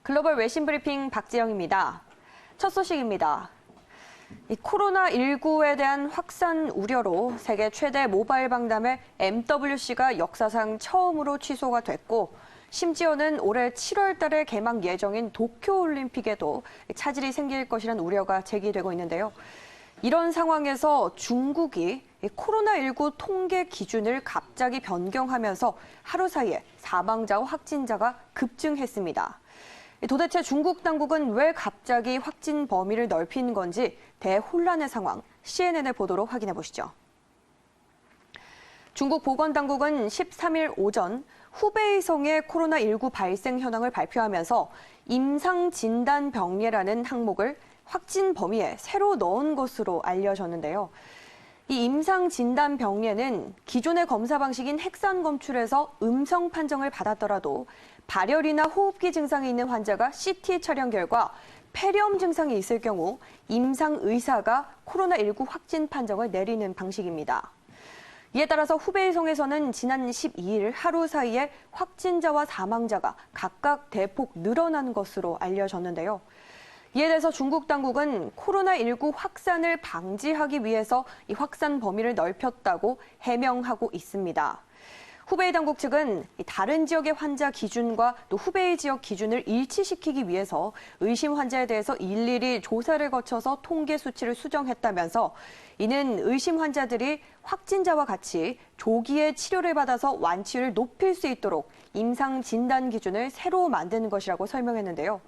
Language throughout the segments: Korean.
글로벌 외신 브리핑 박지영입니다. 첫 소식입니다. 코로나19에 대한 확산 우려로 세계 최대 모바일 박람회 MWC가 역사상 처음으로 취소가 됐고, 심지어는 올해 7월 달에 개막 예정인 도쿄올림픽에도 차질이 생길 것이란 우려가 제기되고 있는데요. 이런 상황에서 중국이 코로나19 통계 기준을 갑자기 변경하면서 하루 사이에 사망자와 확진자가 급증했습니다. 도대체 중국 당국은 왜 갑자기 확진 범위를 넓힌 건지 대혼란의 상황, CNN의 보도로 확인해 보시죠. 중국 보건당국은 13일 오전 후베이성의 코로나19 발생 현황을 발표하면서 임상진단병례라는 항목을 확진 범위에 새로 넣은 것으로 알려졌는데요. 이 임상진단병례는 기존의 검사 방식인 핵산 검출에서 음성 판정을 받았더라도 발열이나 호흡기 증상이 있는 환자가 CT 촬영 결과 폐렴 증상이 있을 경우 임상 의사가 코로나19 확진 판정을 내리는 방식입니다. 이에 따라서 후베이성에서는 지난 12일 하루 사이에 확진자와 사망자가 각각 대폭 늘어난 것으로 알려졌는데요. 이에 대해서 중국 당국은 코로나19 확산을 방지하기 위해서 이 확산 범위를 넓혔다고 해명하고 있습니다. 후베이 당국 측은 다른 지역의 환자 기준과 또 후베이 지역 기준을 일치시키기 위해서 의심 환자에 대해서 일일이 조사를 거쳐서 통계 수치를 수정했다면서 이는 의심 환자들이 확진자와 같이 조기에 치료를 받아서 완치율을 높일 수 있도록 임상 진단 기준을 새로 만든 것이라고 설명했는데요.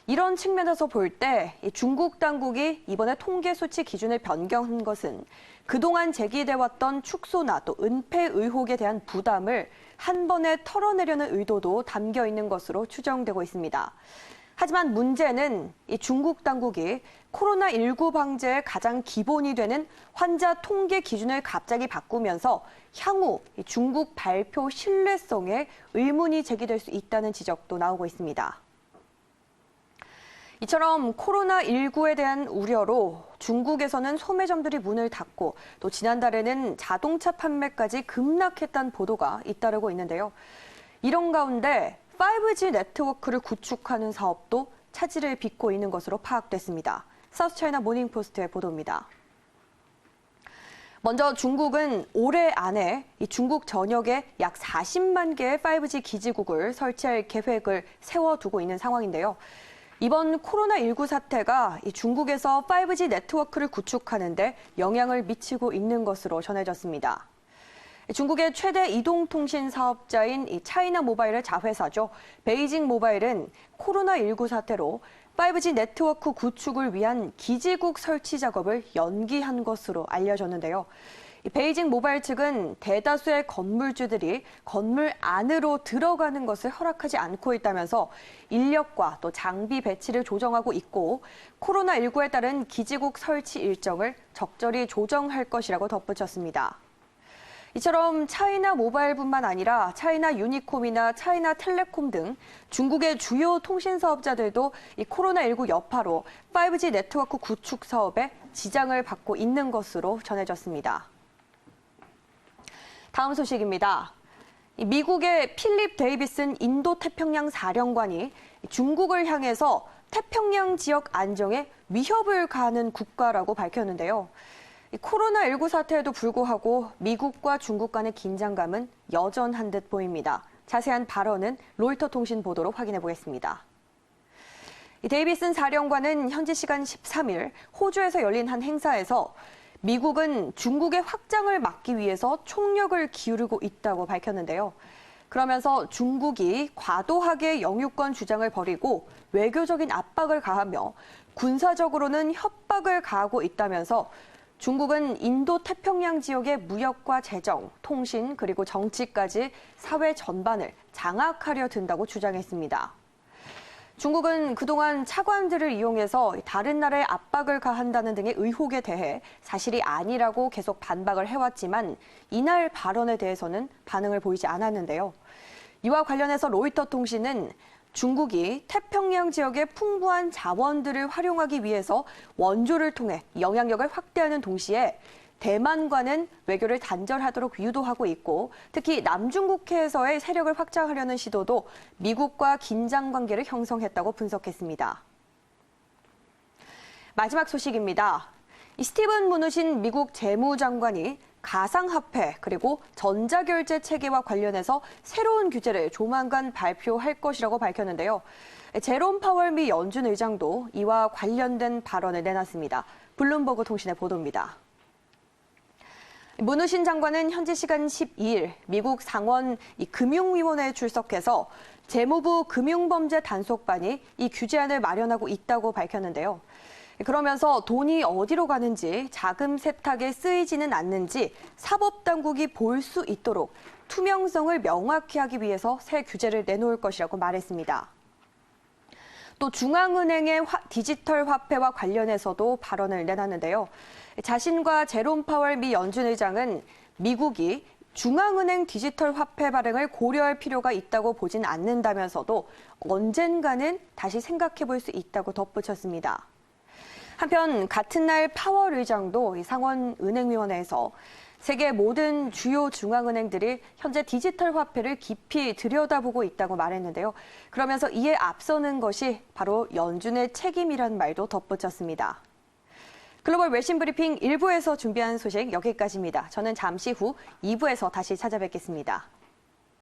이런 측면에서 볼 때 중국 당국이 이번에 통계 수치 기준을 변경한 것은 그동안 제기돼왔던 축소나 또 은폐 의혹에 대한 부담을 한 번에 털어내려는 의도도 담겨 있는 것으로 추정되고 있습니다. 하지만 문제는 이 중국 당국이 코로나19 방제의 가장 기본이 되는 환자 통계 기준을 갑자기 바꾸면서 향후 중국 발표 신뢰성에 의문이 제기될 수 있다는 지적도 나오고 있습니다. 이처럼 코로나19에 대한 우려로 중국에서는 소매점들이 문을 닫고 또 지난달에는 자동차 판매까지 급락했다는 보도가 잇따르고 있는데요. 이런 가운데 5G 네트워크를 구축하는 사업도 차질을 빚고 있는 것으로 파악됐습니다. 사우스차이나 모닝포스트의 보도입니다. 먼저 중국은 올해 안에 이 중국 전역에 약 40만 개의 5G 기지국을 설치할 계획을 세워두고 있는 상황인데요. 이번 코로나19 사태가 중국에서 5G 네트워크를 구축하는 데 영향을 미치고 있는 것으로 전해졌습니다. 중국의 최대 이동통신 사업자인 차이나 모바일의 자회사죠. 베이징 모바일은 코로나19 사태로 5G 네트워크 구축을 위한 기지국 설치 작업을 연기한 것으로 알려졌는데요. 베이징 모바일 측은 대다수의 건물주들이 건물 안으로 들어가는 것을 허락하지 않고 있다면서 인력과 또 장비 배치를 조정하고 있고 코로나19에 따른 기지국 설치 일정을 적절히 조정할 것이라고 덧붙였습니다. 이처럼 차이나 모바일뿐만 아니라 차이나 유니콤이나 차이나 텔레콤 등 중국의 주요 통신 사업자들도 이 코로나19 여파로 5G 네트워크 구축 사업에 지장을 받고 있는 것으로 전해졌습니다. 다음 소식입니다. 미국의 필립 데이비슨 인도태평양 사령관이 중국을 향해서 태평양 지역 안정에 위협을 가하는 국가라고 밝혔는데요. 코로나19 사태에도 불구하고 미국과 중국 간의 긴장감은 여전한 듯 보입니다. 자세한 발언은 로이터 통신 보도로 확인해 보겠습니다. 데이비슨 사령관은 현지 시간 13일 호주에서 열린 한 행사에서 미국은 중국의 확장을 막기 위해서 총력을 기울이고 있다고 밝혔는데요. 그러면서 중국이 과도하게 영유권 주장을 벌이고 외교적인 압박을 가하며 군사적으로는 협박을 가하고 있다면서 중국은 인도-태평양 지역의 무역과 재정, 통신 그리고 정치까지 사회 전반을 장악하려 든다고 주장했습니다. 중국은 그동안 차관들을 이용해서 다른 나라에 압박을 가한다는 등의 의혹에 대해 사실이 아니라고 계속 반박을 해왔지만 이날 발언에 대해서는 반응을 보이지 않았는데요. 이와 관련해서 로이터 통신은 중국이 태평양 지역의 풍부한 자원들을 활용하기 위해서 원조를 통해 영향력을 확대하는 동시에 대만과는 외교를 단절하도록 유도하고 있고 특히 남중국해에서의 세력을 확장하려는 시도도 미국과 긴장 관계를 형성했다고 분석했습니다. 마지막 소식입니다. 스티븐 무누신 미국 재무장관이 가상화폐 그리고 전자결제 체계와 관련해서 새로운 규제를 조만간 발표할 것이라고 밝혔는데요. 제롬 파월 미 연준 의장도 이와 관련된 발언을 내놨습니다. 블룸버그 통신의 보도입니다. 무누신 장관은 현지 시간 12일 미국 상원 금융위원회에 출석해서 재무부 금융범죄 단속반이 이 규제안을 마련하고 있다고 밝혔는데요. 그러면서 돈이 어디로 가는지 자금 세탁에 쓰이지는 않는지 사법당국이 볼 수 있도록 투명성을 명확히 하기 위해서 새 규제를 내놓을 것이라고 말했습니다. 또 중앙은행의 디지털 화폐와 관련해서도 발언을 내놨는데요. 자신과 제롬 파월 미 연준 의장은 미국이 중앙은행 디지털 화폐 발행을 고려할 필요가 있다고 보진 않는다면서도 언젠가는 다시 생각해 볼 수 있다고 덧붙였습니다. 한편 같은 날 파월 의장도 상원은행위원회에서 세계 모든 주요 중앙은행들이 현재 디지털 화폐를 깊이 들여다보고 있다고 말했는데요. 그러면서 이에 앞서는 것이 바로 연준의 책임이라는 말도 덧붙였습니다. 글로벌 외신 브리핑 1부에서 준비한 소식 여기까지입니다. 저는 잠시 후 2부에서 다시 찾아뵙겠습니다.